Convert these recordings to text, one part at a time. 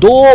2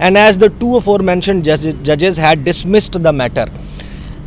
and as the 2 aforementioned judges had dismissed the matter।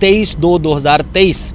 23/2/2023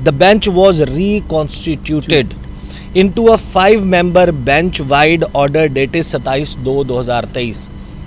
The bench was reconstituted into a 5-member bench-wide order dated 27/2/2023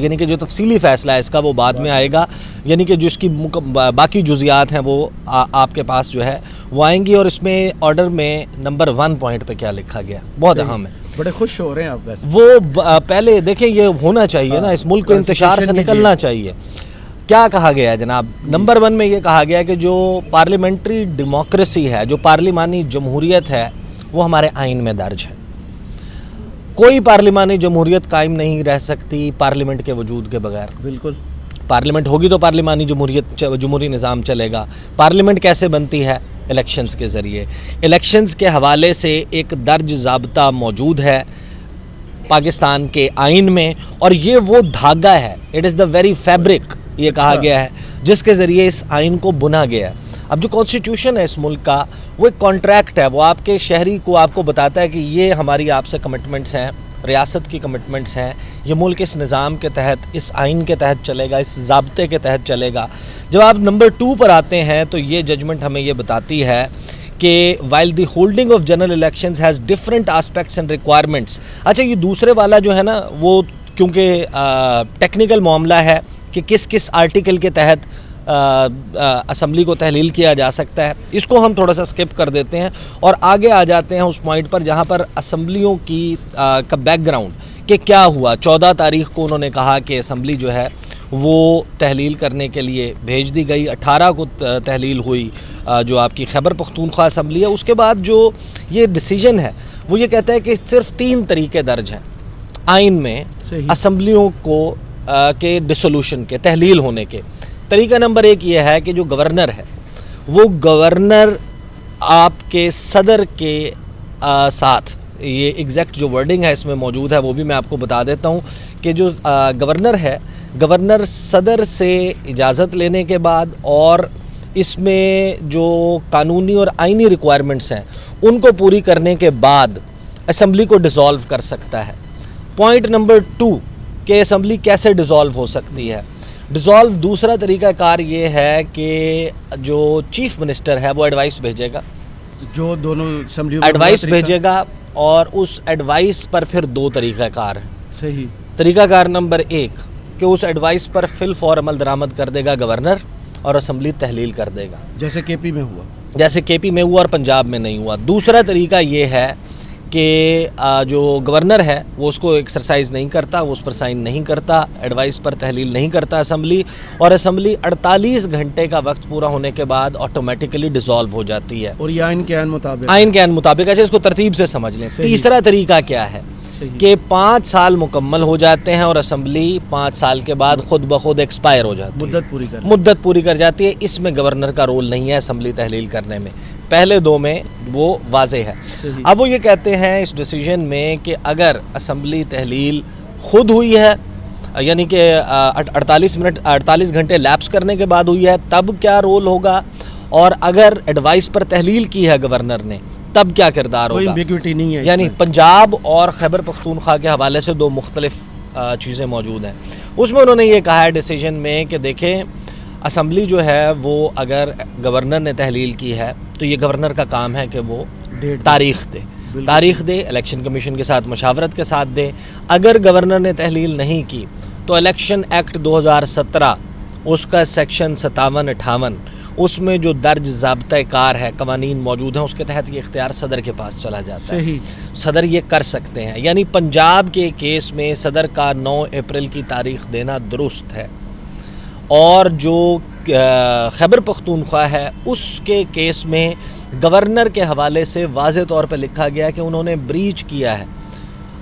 یعنی کہ جو تفصیلی فیصلہ ہے اس کا وہ بعد میں آئے گا، یعنی کہ جو اس کی باقی جزیات ہیں وہ آپ کے پاس جو ہے وہ آئیں گی. اور اس میں آرڈر میں نمبر 1 پوائنٹ پہ کیا لکھا گیا بہت اہم ہے. بڑے خوش ہو رہے ہیں آپ ویسے. وہ پہلے دیکھیں یہ ہونا چاہیے نا، اس ملک کو انتشار سے نکلنا چاہیے. کیا کہا گیا ہے جناب؟ نمبر 1 میں یہ کہا گیا کہ جو پارلیمنٹری ڈیموکریسی ہے، جو پارلیمانی جمہوریت ہے، وہ ہمارے آئین میں درج ہے. کوئی پارلیمانی جمہوریت قائم نہیں رہ سکتی پارلیمنٹ کے وجود کے بغیر. بالکل. پارلیمنٹ ہوگی تو پارلیمانی جمہوری نظام چلے گا. پارلیمنٹ کیسے بنتی ہے؟ الیکشنز کے ذریعے. الیکشنز کے حوالے سے ایک درج ضابطہ موجود ہے پاکستان کے آئین میں، اور یہ وہ دھاگا ہے، it is the very fabric, یہ کہا گیا ہے جس کے ذریعے اس آئین کو بنا گیا ہے. اب جو کانسٹیٹیوشن ہے اس ملک کا وہ ایک کانٹریکٹ ہے، وہ آپ کے شہری کو آپ کو بتاتا ہے کہ یہ ہماری آپ سے کمٹمنٹس ہیں، ریاست کی کمٹمنٹس ہیں، یہ ملک اس نظام کے تحت، اس آئین کے تحت چلے گا، اس ضابطے کے تحت چلے گا. جب آپ نمبر 2 پر آتے ہیں تو یہ ججمنٹ ہمیں یہ بتاتی ہے کہ while the holding of general elections has different aspects and requirements. اچھا یہ دوسرے والا جو ہے نا وہ کیونکہ ٹیکنیکل معاملہ ہے کہ کس کس آرٹیکل کے تحت اسمبلی کو تحلیل کیا جا سکتا ہے، اس کو ہم تھوڑا سا سکپ کر دیتے ہیں اور آگے آ جاتے ہیں اس پوائنٹ پر جہاں پر اسمبلیوں کی کا بیک گراؤنڈ کہ کیا ہوا. 14 تاریخ کو انہوں نے کہا کہ اسمبلی جو ہے وہ تحلیل کرنے کے لیے بھیج دی گئی. 18 کو تحلیل ہوئی جو آپ کی خیبر پختونخوا اسمبلی ہے. اس کے بعد جو یہ ڈیسیجن ہے وہ یہ کہتا ہے کہ صرف 3 طریقے درج ہیں آئین میں اسمبلیوں کو کے ڈسولوشن کے، تحلیل ہونے کے. طریقہ نمبر 1 یہ ہے کہ جو گورنر ہے وہ گورنر آپ کے صدر کے ساتھ، یہ ایگزیکٹ جو ورڈنگ ہے اس میں موجود ہے وہ بھی میں آپ کو بتا دیتا ہوں کہ جو گورنر ہے، گورنر صدر سے اجازت لینے کے بعد اور اس میں جو قانونی اور آئینی ریکوائرمنٹس ہیں ان کو پوری کرنے کے بعد اسمبلی کو ڈیزالو کر سکتا ہے. پوائنٹ نمبر 2 کہ اسمبلی کیسے ڈیزالو ہو سکتی ہے. ڈیزالو دوسرا طریقہ کار یہ ہے کہ جو چیف منسٹر ہے وہ ایڈوائس بھیجے گا، جو دونوں اسمبلیوں ایڈوائس بھیجے گا، اور اس ایڈوائس پر پھر 2 طریقہ کار ہیں. صحیح. طریقہ کار نمبر 1 کہ اس ایڈوائس پر فی الفور عمل درآمد کر دے گا گورنر اور اسمبلی تحلیل کر دے گا، جیسے کے پی میں ہوا، جیسے کے پی میں ہوا اور پنجاب میں نہیں ہوا. دوسرا طریقہ یہ ہے کہ جو گورنر ہے وہ اس کو ایکسرسائز نہیں کرتا، وہ اس پر سائن نہیں کرتا، ایڈوائس پر تحلیل نہیں کرتا اسمبلی، اور اسمبلی 48 گھنٹے کا وقت پورا ہونے کے بعد آٹومیٹیکلی ڈیزالو ہو جاتی ہے. اور یہ آئین کے مطابق، آئین کے مطابق. ایسے اس کو ترتیب سے سمجھ لیں. تیسرا طریقہ کیا ہے کہ 5 سال مکمل ہو جاتے ہیں اور اسمبلی 5 سال کے بعد خود بخود ایکسپائر ہو جاتی ہے، مدت پوری کر جاتی ہے. اس میں گورنر کا رول نہیں ہے اسمبلی تحلیل کرنے میں. پہلے 2 میں وہ واضح ہے. اب وہ یہ کہتے ہیں اس ڈیسیجن میں کہ اگر اسمبلی تحلیل خود ہوئی ہے، یعنی کہ 48 گھنٹے لیپس کرنے کے بعد ہوئی ہے، تب کیا رول ہوگا، اور اگر ایڈوائس پر تحلیل کی ہے گورنر نے تب کیا کردار ہوگا. کوئی ایمبیگوٹی نہیں ہے. یعنی پنجاب اور خیبر پختونخوا کے حوالے سے 2 مختلف چیزیں موجود ہیں. اس میں انہوں نے یہ کہا ہے ڈیسیجن میں کہ دیکھیں اسمبلی جو ہے وہ اگر گورنر نے تحلیل کی ہے تو یہ گورنر کا کام ہے کہ وہ تاریخ دے، الیکشن کمیشن کے ساتھ مشاورت کے ساتھ دے. اگر گورنر نے تحلیل نہیں کی تو الیکشن ایکٹ 2017 اس کا سیکشن 57-58 اس میں جو درج ضابطہ کار ہے، قوانین موجود ہیں، اس کے تحت یہ اختیار صدر کے پاس چلا جاتا ہے. صدر یہ کر سکتے ہیں. یعنی پنجاب کے کیس میں صدر کا 9 اپریل کی تاریخ دینا درست ہے، اور جو خیبر پختونخوا ہے اس کے کیس میں گورنر کے حوالے سے واضح طور پہ لکھا گیا کہ انہوں نے بریچ کیا ہے،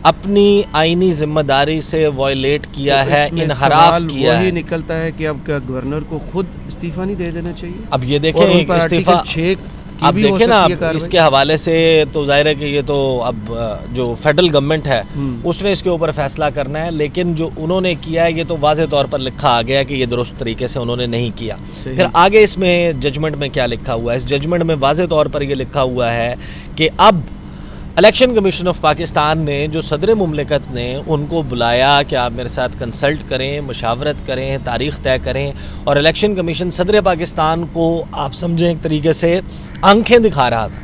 اپنی آئینی ذمہ داری سے وائلیٹ کیا ہے، انحراف کیا ہے. وہی نکلتا ہے کہ اب گورنر کو خود استعفیٰ نہیں دے دینا چاہیے. اب یہ دیکھیں استعفیٰ، اب دیکھیں نا اس کے حوالے سے تو ظاہر ہے کہ یہ تو اب جو فیڈرل گورنمنٹ ہے اس نے اس کے اوپر فیصلہ کرنا ہے، لیکن جو انہوں نے کیا ہے یہ تو واضح طور پر لکھا آ گیا کہ یہ درست طریقے سے انہوں نے نہیں کیا. پھر آگے اس میں ججمنٹ میں کیا لکھا ہوا ہے؟ اس ججمنٹ میں واضح طور پر یہ لکھا ہوا ہے کہ اب الیکشن کمیشن آف پاکستان نے جو صدر مملکت نے ان کو بلایا کہ آپ میرے ساتھ کنسلٹ کریں، مشاورت کریں، تاریخ طے کریں، اور الیکشن کمیشن صدر پاکستان کو آپ سمجھیں ایک طریقے سے آنکھیں دکھا رہا تھا.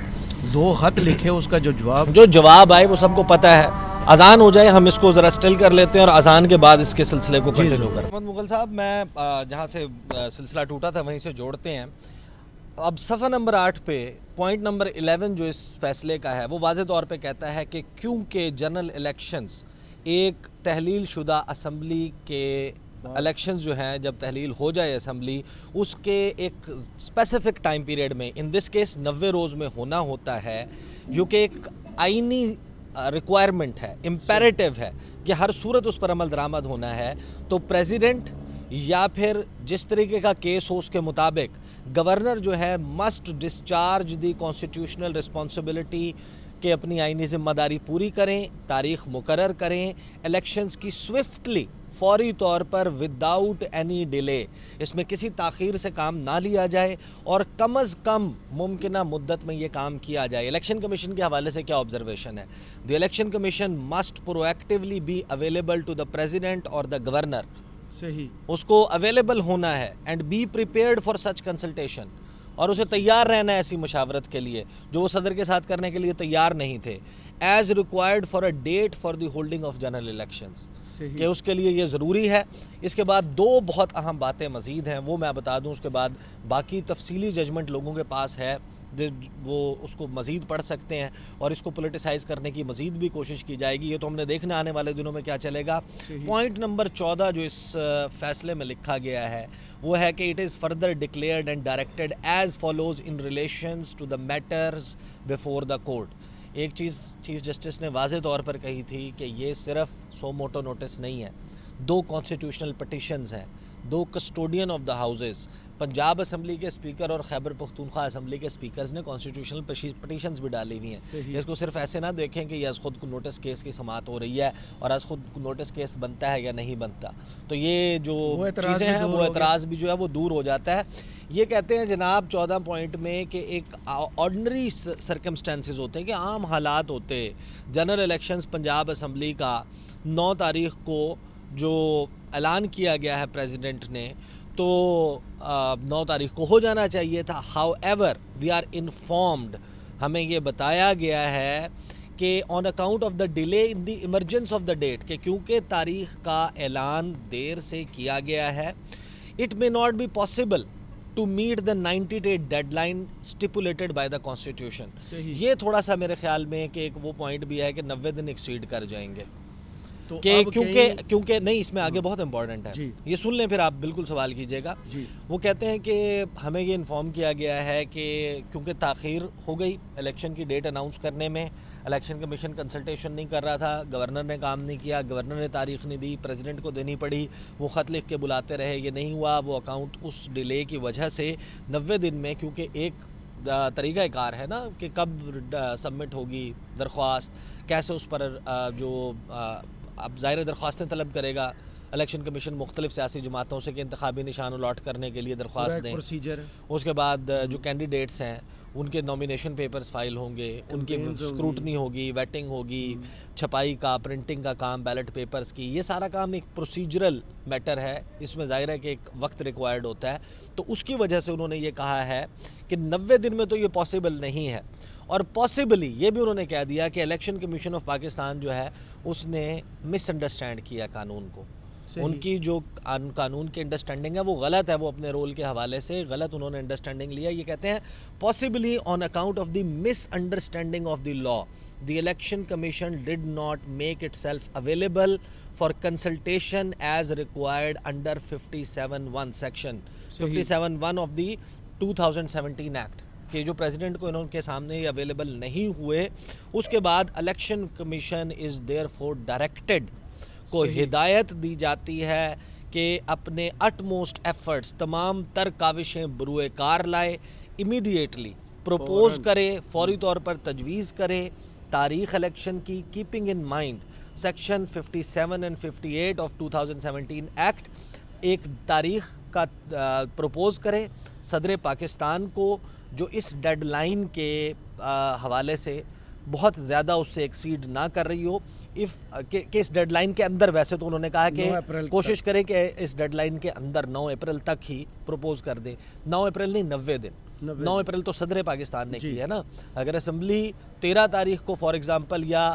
2 خط لکھے، اس کا جو جواب آئے وہ سب کو پتہ ہے. اذان ہو جائے ہم اس کو ذرا سٹل کر لیتے ہیں اور اذان کے بعد اس کے سلسلے کو کنٹینیو کریں. محمد مغل صاحب میں جہاں سے سلسلہ ٹوٹا تھا وہیں سے جوڑتے ہیں. اب صفحہ نمبر 8 پہ پوائنٹ نمبر 11 جو اس فیصلے کا ہے وہ واضح طور پہ کہتا ہے کہ کیونکہ جنرل الیکشنز ایک تحلیل شدہ اسمبلی کے الیکشنز جو ہیں جب تحلیل ہو جائے اسمبلی اس کے ایک اسپیسیفک ٹائم پیریڈ میں ان دس کیس 90 روز میں ہونا ہوتا ہے جو کہ ایک آئینی ریکوائرمنٹ ہے, امپیریٹیو ہے کہ ہر صورت اس پر عمل درآمد ہونا ہے, تو پریزیڈنٹ یا پھر جس طریقے کا کیس ہو اس کے مطابق گورنر جو ہے مسٹ ڈسچارج دی کانسٹیٹیوشنل رسپانسبلٹی کہ اپنی آئینی ذمہ داری پوری کریں, تاریخ مقرر کریں, الیکشنز کی سوئفٹلی فوری طور پر وداؤٹ اینی ڈیلے, اس میں کسی تاخیر سے کام نہ لیا جائے اور کم از کم ممکنہ مدت میں یہ کام کیا جائے. الیکشن کمیشن کے حوالے سے کیا آبزرویشن ہے؟ The election commission must pro actually be available to the president اور دا گورنر, صحیح, اس کو اویلیبل ہونا ہے, and be prepared for such consultation, اور اسے تیار رہنا ہے ایسی مشاورت کے لیے جو وہ صدر کے ساتھ کرنے کے لیے تیار نہیں تھے, as required for a date for the holding of general elections, کہ اس کے لیے یہ ضروری ہے. اس کے بعد 2 بہت اہم باتیں مزید ہیں وہ میں بتا دوں, اس کے بعد باقی تفصیلی ججمنٹ لوگوں کے پاس ہے وہ اس کو مزید پڑھ سکتے ہیں اور اس کو پولیٹیسائز کرنے کی مزید بھی کوشش کی جائے گی, یہ تو ہم نے دیکھنا آنے والے دنوں میں کیا چلے گا. پوائنٹ نمبر 14 جو اس فیصلے میں لکھا گیا ہے وہ ہے کہ it is further declared and directed as follows in relations to the matters before the court. ایک چیز چیف جسٹس نے واضح طور پر کہی تھی کہ یہ صرف سو موٹو نوٹس نہیں ہے, 2 کانسٹیٹیوشنل پٹیشنز ہیں, 2 custodian of the houses, Punjab assembly کے اسپیکر اور خیبر پختونخوا اسمبلی کے اسپیکرز نے کانسٹیٹیوشنل پٹیشنز بھی ڈالی ہوئی ہیں. اس کو صرف ایسے نہ دیکھیں کہ یہ از خود کو نوٹس کیس کی سماعت ہو رہی ہے اور از خود نوٹس کیس بنتا ہے یا نہیں بنتا, تو یہ جو چیزیں ہیں وہ اعتراض بھی جو ہے وہ دور ہو جاتا ہے. یہ کہتے ہیں جناب 14 پوائنٹ میں کہ ایک آرڈنری سرکمسٹانسز ہوتے ہیں کہ عام حالات ہوتے, جنرل الیکشنز پنجاب اسمبلی کا 9 تاریخ کو جو اعلان کیا گیا ہے پریزیڈنٹ نے تو 9 تاریخ کو ہو جانا چاہیے تھا. However we are informed, ہمیں یہ بتایا گیا ہے کہ on account of the delay in the emergence of the date, کہ کیونکہ تاریخ کا اعلان دیر سے کیا گیا ہے, it may not be possible to meet the 90-day deadline stipulated by the constitution. یہ تھوڑا سا میرے خیال میں کہ ایک وہ پوائنٹ بھی ہے کہ 90 دن ایکسیڈ کر جائیں گے, کہ کیونکہ نہیں, اس میں آگے بہت امپورٹنٹ ہے, یہ سن لیں پھر آپ بالکل سوال کیجئے گا. وہ کہتے ہیں کہ ہمیں یہ انفارم کیا گیا ہے کہ کیونکہ تاخیر ہو گئی الیکشن کی ڈیٹ اناؤنس کرنے میں, الیکشن کمیشن کنسلٹیشن نہیں کر رہا تھا, گورنر نے کام نہیں کیا, گورنر نے تاریخ نہیں دی, پریزیڈنٹ کو دینی پڑی, وہ خط لکھ کے بلاتے رہے, یہ نہیں ہوا, وہ اکاؤنٹ اس ڈیلے کی وجہ سے 90 دن میں, کیونکہ ایک طریقہ کار ہے نا کہ کب سبمٹ ہوگی درخواست, کیسے اس پر جو اب ظاہر درخواستیں طلب کرے گا الیکشن کمیشن مختلف سیاسی جماعتوں سے کہ انتخابی نشان الاٹ کرنے کے لیے درخواست دیں, اس کے بعد جو کینڈیڈیٹس ہیں ان کے نومینیشن پیپرز فائل ہوں گے, ان کی اسکروٹنی ہوگی, ویٹنگ ہوگی, چھپائی کا, پرنٹنگ کا کام, بیلٹ پیپرز کی, یہ سارا کام ایک پروسیجرل میٹر ہے, اس میں ظاہر ہے کہ ایک وقت ریکوائرڈ ہوتا ہے. تو اس کی وجہ سے انہوں نے یہ کہا ہے کہ 90 دن میں تو یہ پاسبل نہیں ہے, اور پاسبلی یہ بھی انہوں نے کہہ دیا کہ الیکشن کمیشن آف پاکستان جو ہے اس نے مس انڈرسٹینڈ کیا قانون کو, ان کی جو قانون کی انڈرسٹینڈنگ ہے وہ غلط ہے, وہ اپنے رول کے حوالے سے غلط انہوں نے انڈرسٹینڈنگ لیا. یہ کہتے ہیں possibly on account of the miss understanding of the law the election commission did not make it self available for consultation as required under 57(1) section 57(1) of the 2017 act, کہ جو پریزیڈنٹ کو انہوں کے سامنے اویلیبل نہیں ہوئے. اس کے بعد election commission is therefore directed, کو ہدایت دی جاتی ہے کہ اپنے اٹ موسٹ ایفرٹس, تمام تر کاوشیں بروئے کار لائے, امیڈیٹلی پروپوز کرے, فوری طور پر تجویز کرے تاریخ الیکشن کی, keeping in mind section 57 and 58 of 2017 act, ایک تاریخ کا پروپوز کرے صدر پاکستان کو جو اس ڈیڈ لائن کے حوالے سے بہت زیادہ اس سے ایکسیڈ نہ کر رہی ہو, کہ اس ڈیڈ لائن کے اندر, ویسے تو انہوں نے کہا کہ کوشش کرے کہ اس ڈیڈ لائن کے اندر 9 اپریل تک ہی پروپوز کر دیں. 9 اپریل نہیں, 90 دن. 9 اپریل تو صدر پاکستان نے کی ہے نا, اگر اسمبلی 13 تاریخ کو فار ایگزامپل یا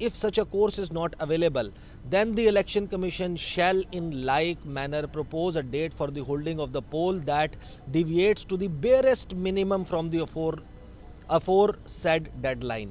if such a course is not available, then the election commission shall in like manner propose a date for the holding of the poll that deviates to the barest minimum from the aforesaid deadline.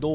2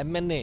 MNA,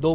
2